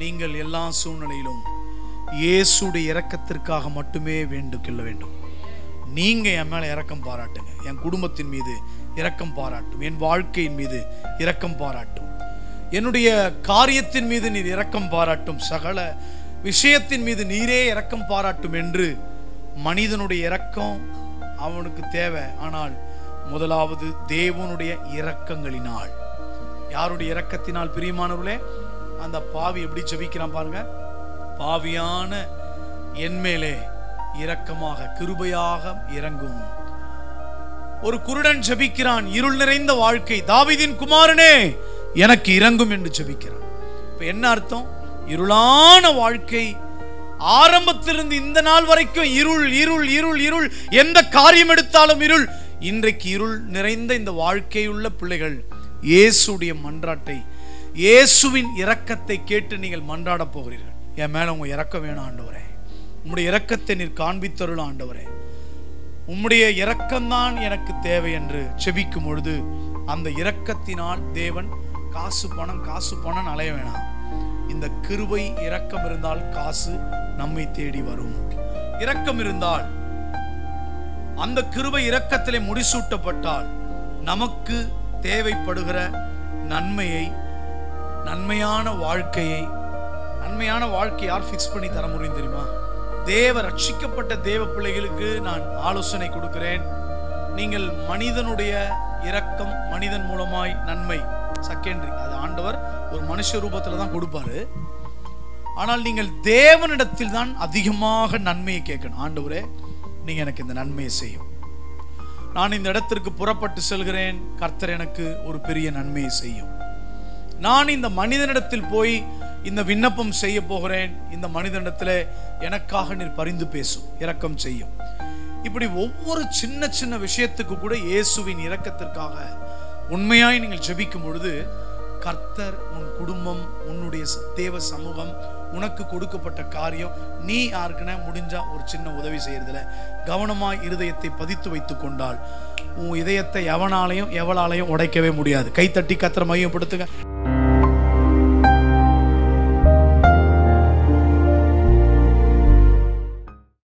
நீங்கள் எல்லா சூழ்நிலையிலும் இயேசுடைய இரக்கத்திற்காக மட்டுமே வேண்டிக்கொள்ள வேண்டும். நீங்க என் மேல இரக்கம் பாராட்டுங்க, என் குடும்பத்தின் மீது இரக்கம் பாராட்டும், என் வாழ்க்கையின் மீது இரக்கம் பாராட்டும், என்னுடைய காரியத்தின் மீது நீர் இரக்கம் பாராட்டும், சகல விஷயத்தின் மீது நீரே இரக்கம் பாராட்டும் என்று மனிதனுடைய இரக்கம் அவனுக்கு தேவை. ஆனால் முதலாவது தேவனுடைய இரக்கங்களினால். யாருடைய இரக்கத்தினால்? பிரியமானவர்களே, அந்த பாவி எப்படி ஜெபிக்கிறான் பாருங்க. பாவியான என் மேலே இரக்கமாக கிருபையாக இறங்கும். ஒரு குருடன் ஜெபிக்கிறான், இருள் நிறைந்த வாழ்க்கை, தாவீதின் குமாரனே எனக்கு இறங்கும் என்று ஜெபிக்கிறான். இப்ப என்ன அர்த்தம்? இருளான வாழ்க்கை, ஆரம்பத்திலிருந்து இந்த நாள் வரைக்கும் இருள் இருள் இருள் இருள், எந்த காரியம் எடுத்தாலும் இருள். இன்றைக்கு இருள் நிறைந்த இந்த வாழ்க்கையுள்ள பிள்ளைகள் இயேசுடைய மன்றாட்டை, இயேசுவின் இரக்கத்தை கேட்டு நீங்கள் மன்றாட போகிறீர்கள். என் மேல உங்க இரக்கம் வேணும் ஆண்டவரே, உம்முடைய இரக்கத்தை நீர் காண்பித்தருள் ஆண்டவரே, உம்முடைய இரக்கம்தான் எனக்கு தேவை என்று செபிக்கும் பொழுது அந்த இரக்கத்தினால் தேவன் காசு பணம் அலைய வேணாம். இந்த கிருபை இரக்கம் இருந்தால் காசு நம்மை தேடி வரும். இரக்கம் இருந்தால், அந்த கிருபை இரக்கத்திலே முடிசூட்டப்பட்டால் நமக்கு தேவைப்படுகிற நன்மையை, நன்மையான வாழ்க்கையை யார் ஃபிக்ஸ் பண்ணி தர முடியும் தெரியுமா? ரட்சிக்கப்பட்ட தேவ பிள்ளைகளுக்கு நான் ஆலோசனை கொடுக்கிறேன். நீங்கள் மனிதனுடைய இரக்கம், மனிதன் மூலமாய் நன்மை செகண்டரி, அது ஆண்டவர் ஒரு மனுஷ ரூபத்துல தான் கொடுப்பாரு. ஆனால் நீங்கள் தேவனிடத்தில் தான் அதிகமாக நன்மையை கேட்கணும். ஆண்டவரே, நீங்க எனக்கு இந்த நன்மையை செய்யும், நான் இந்த இடத்திற்கு புறப்பட்டு செல்கிறேன், கர்த்தர் எனக்கு ஒரு பெரிய நன்மையை செய்யும், நான் இந்த மனிதனிடத்தில் போய் இந்த விண்ணப்பம் செய்ய போகிறேன், இந்த மனிதனிடத்தில் எனக்காக நீர் பரிந்து பேசும், இரக்கம் செய்யும். இப்படி ஒவ்வொரு சின்ன சின்ன விஷயத்துக்கு கூட இயேசுவின் இரக்கத்திற்காக உண்மையாய் நீங்கள் ஜெபிக்கும் பொழுது கர்த்தர், உன் குடும்பம், உன்னுடைய தேவ சமூகம், உனக்கு கொடுக்கப்பட்ட காரியம், நீ யாருக்குன்னா முடிஞ்சா ஒரு சின்ன உதவி செய்யறதுல கவனமாய் இருதயத்தை பதித்து வைத்துக் கொண்டால் உன் இதயத்தை எவனாலையும் எவளாலையும் உடைக்கவே முடியாது. கைத்தட்டி கர்த்தரை மையப்படுத்துங்க.